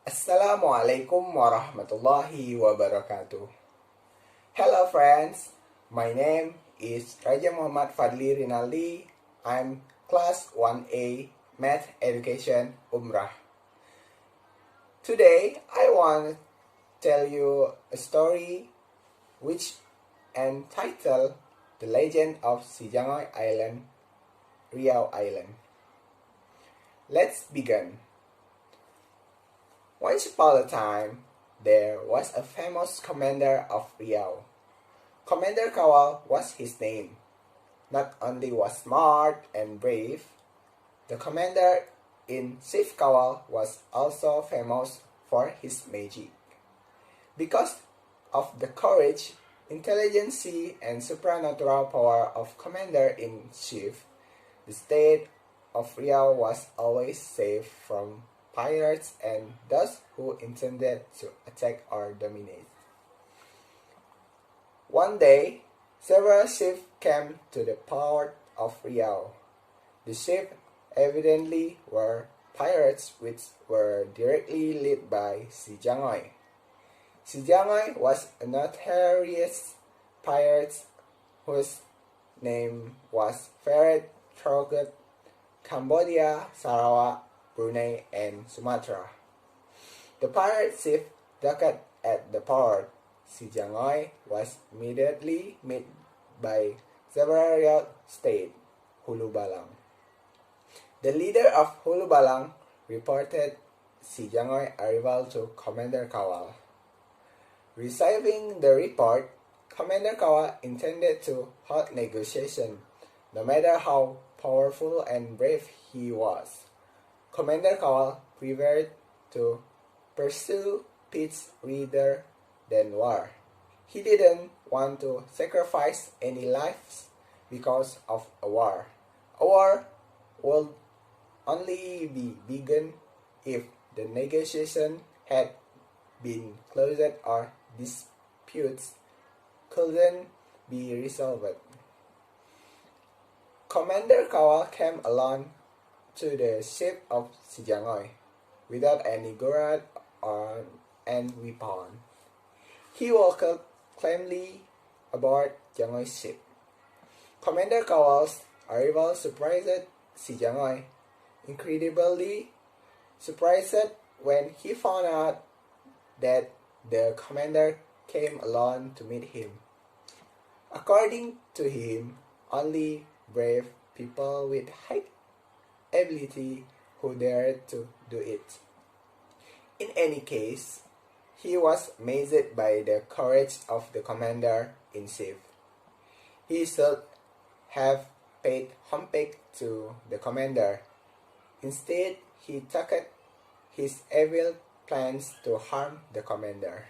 Assalamualaikum warahmatullahi wabarakatuh. Hello friends, my name is Raja Muhammad Fadli Rinaldi. I'm Class 1A Math Education Umrah. Today I want to tell you a story which entitled The Legend of Jangoi Island, Riau Island. Let's begin. Once upon a time, there was a famous commander of Riau. Commander Kawal was his name. Not only was smart and brave, the commander-in-chief Kawal was also famous for his magic. Because of the courage, intelligence, and supernatural power of commander-in-chief, the state of Riau was always safe from pirates and those who intended to attack or dominate. One day, several ships came to the port of Riau. The ships evidently were pirates which were directly led by si Jangoi. Si Jangoi was a notorious pirate whose name was ferried throughout Cambodia, Sarawak, Brunei, and Sumatra. The pirate ship docked at the port. Si Jangoi was immediately met by several state Hulu Balang. The leader of Hulu Balang reported Si Jangoi arrival to Commander Kawal. Receiving the report, Commander Kawal intended to hold negotiation, no matter how powerful and brave he was. Commander Kawal preferred to pursue peace rather than war. He didn't want to sacrifice any lives because of a war. A war would only be begun if the negotiation had been closed or disputes couldn't be resolved. Commander Kawal came along to the ship of si Jangoi without any guard and weapon. He walked calmly aboard Jangoi's ship. Commander Kawal's arrival surprised si Jangoi, incredibly surprised when he found out that the commander came alone to meet him. According to him, only brave people with high ability who dared to do it. In any case, he was amazed by the courage of the commander-in-chief. He should have paid homage to the commander. Instead, he took his evil plans to harm the commander.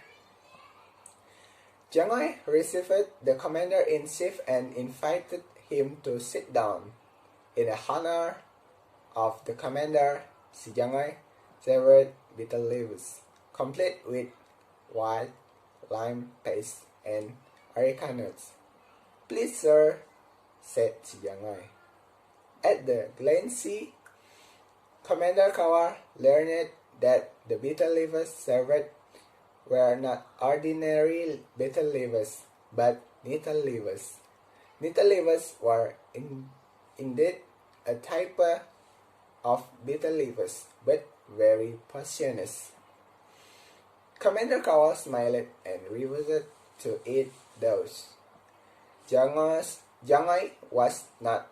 Jangoi received the commander-in-chief and invited him to sit down. In honor of the commander, si Jangoi served bitter leaves, complete with white lime paste and areca nuts. "Please, sir," said si Jangoi. At the Glen-sea, Commander Kawal learned that the bitter leaves served were not ordinary bitter leaves, but nettle leaves. Nettle leaves were indeed a type of bitter leaves, but very poisonous. Commander Kawal smiled and refused to eat those. Jangoi was not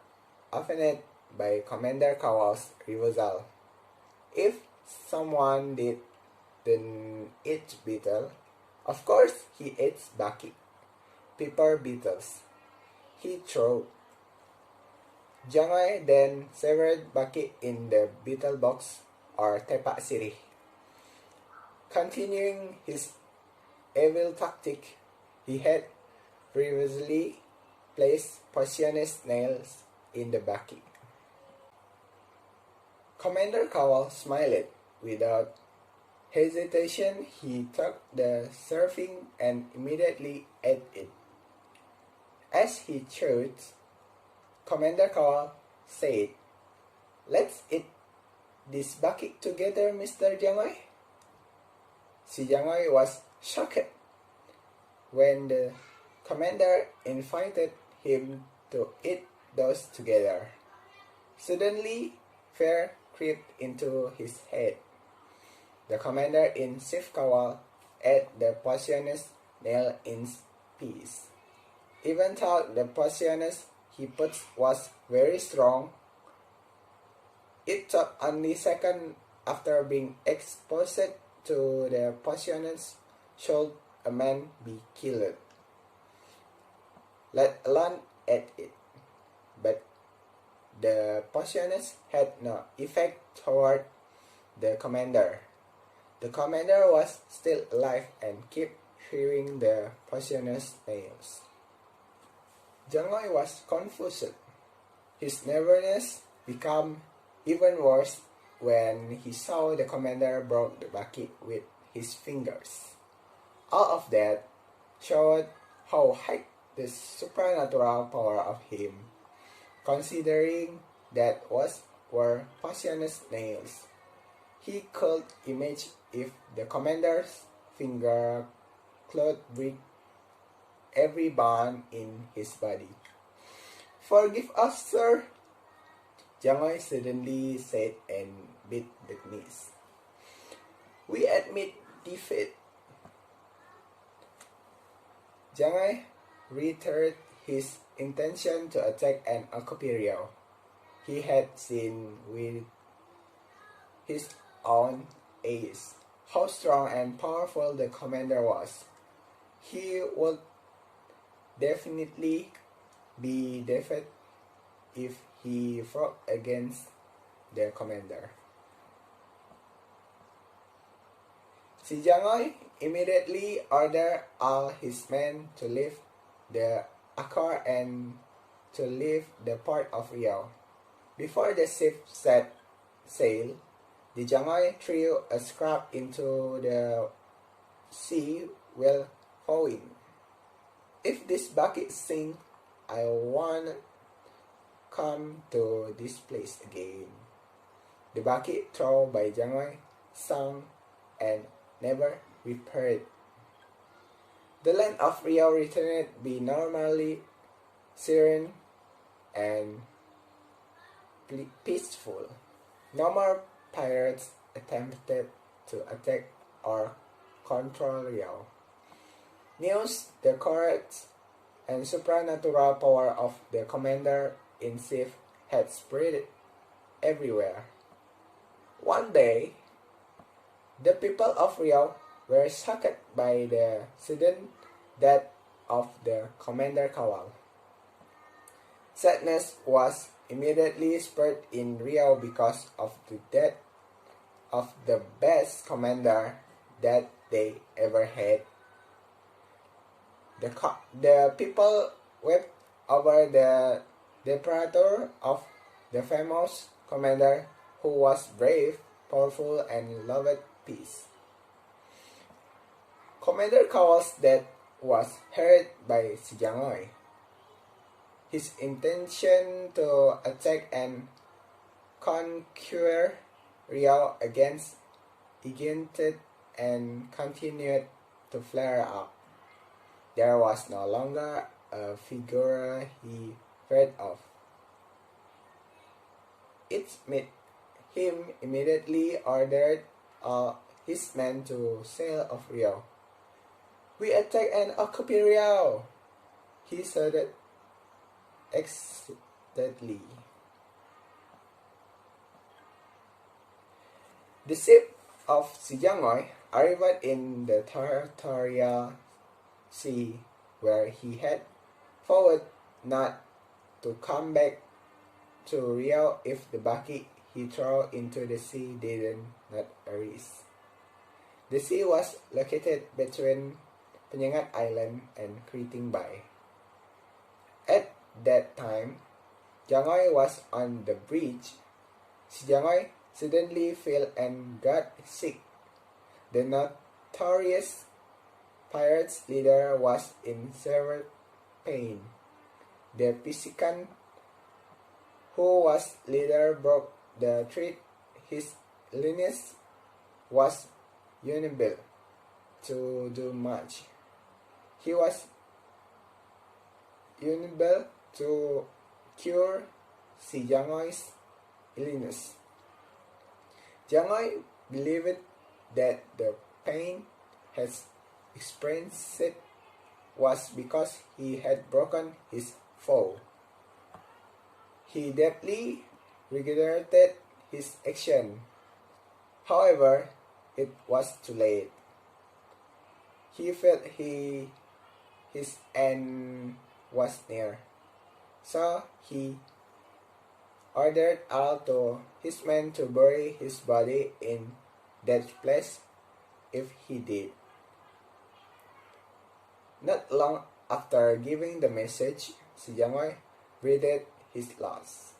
offended by Commander Kawal's refusal. If someone didn't eat beetle, of course he ate baki, pepper beetles. He threw. Jangoi then severed baki in the beetle box or tepak sirih. Continuing his evil tactic, he had previously placed poisonous nails in the baki. Commander Kawal smiled. Without hesitation, he took the serving and immediately ate it. As he chose, Commander Kawal said, "Let's eat this bucket together, Mr. Jangoi." Si Jangoi was shocked when the commander invited him to eat those together. Suddenly, fear crept into his head. The commander-in-chief Kawal ate the poisonous nail in peace. Even though the poisonous he put was very strong, it took only seconds after being exposed to the poisonous should a man be killed, let alone eat it. But the poisonous had no effect toward the commander. The commander was still alive and kept hearing the poisonous nails. Jangoi was confused. His nervousness became even worse when he saw the commander broke the bucket with his fingers. All of that showed how high the supernatural power of him, considering that were poisonous nails. He could imagine if the commander's finger could break every bone in his body. "Forgive us, sir," Jangoi suddenly said and beat the knees. "We admit defeat." Jangoi reiterated his intention to attack and occupy Riau. He had seen with his own eyes how strong and powerful the commander was. He would definitely be defeated if he fought against the commander. Si Jangoi immediately ordered all his men to leave the Akor and to leave the port of Riau. Before the ship set sail, the Jangoi threw a scrap into the sea while vowing, "If this bucket sinks, I won't come to this place again." The bucket thrown by Jangoi sank and never repaired. The land of Riau returned to be normally serene and peaceful. No more pirates attempted to attack or control Riau. News the courage and supernatural power of the commander-in-chief had spread everywhere. One day, the people of Riau were shocked by the sudden death of the Commander Kawal. Sadness was immediately spread in Riau because of the death of the best commander that they ever had. The people wept over the departure of the famous commander who was brave, powerful, and loved peace. Commander Kawal's death was heard by Si Jangoi. His intention to attack and conquer Riau against ignited and continued to flare up. There was no longer a figure he feared of. It made him immediately ordered all his men to sail off Riau. "We attack and occupy Riau," he shouted excitedly. The ship of Si Jangoi arrived in the territorial sea, where he had vowed not to come back to Riau if the bucket he threw into the sea did not arise. The sea was located between Penyengat Island and Keriting Bay. At that time, Jangoi was on the bridge. Si Jangoi suddenly fell and got sick. The notorious pirates leader was in severe pain. The Pendidikan, who was leader, broke the thread. His illness was unbearable. to do much. He was unable to cure si Jangoi's illness. Jangoi believed that the pain he experienced was because he had broken his vow. He deeply regretted his action. However, it was too late. He felt his end was near, so he ordered all to his men to bury his body in that place if he did. Not long after giving the message, si Jangoi breathed his last.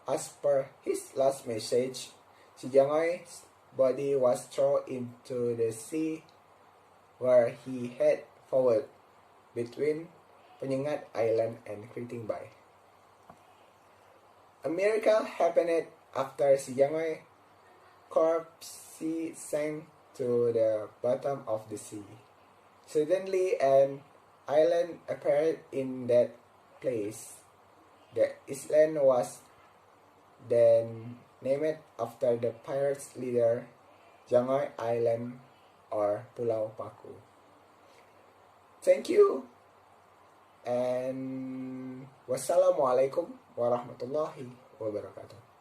As per his last message, si Jangoi's body was thrown into the sea where he had vowed between Penyengat Island and Kriting Bay. A miracle happened after si Jangoi corpse sank to the bottom of the sea. Suddenly an island appeared in that place. The island was then named after the pirates leader, Jangoi Island or Pulau Paku. Thank you and wassalamualaikum warahmatullahi wabarakatuh.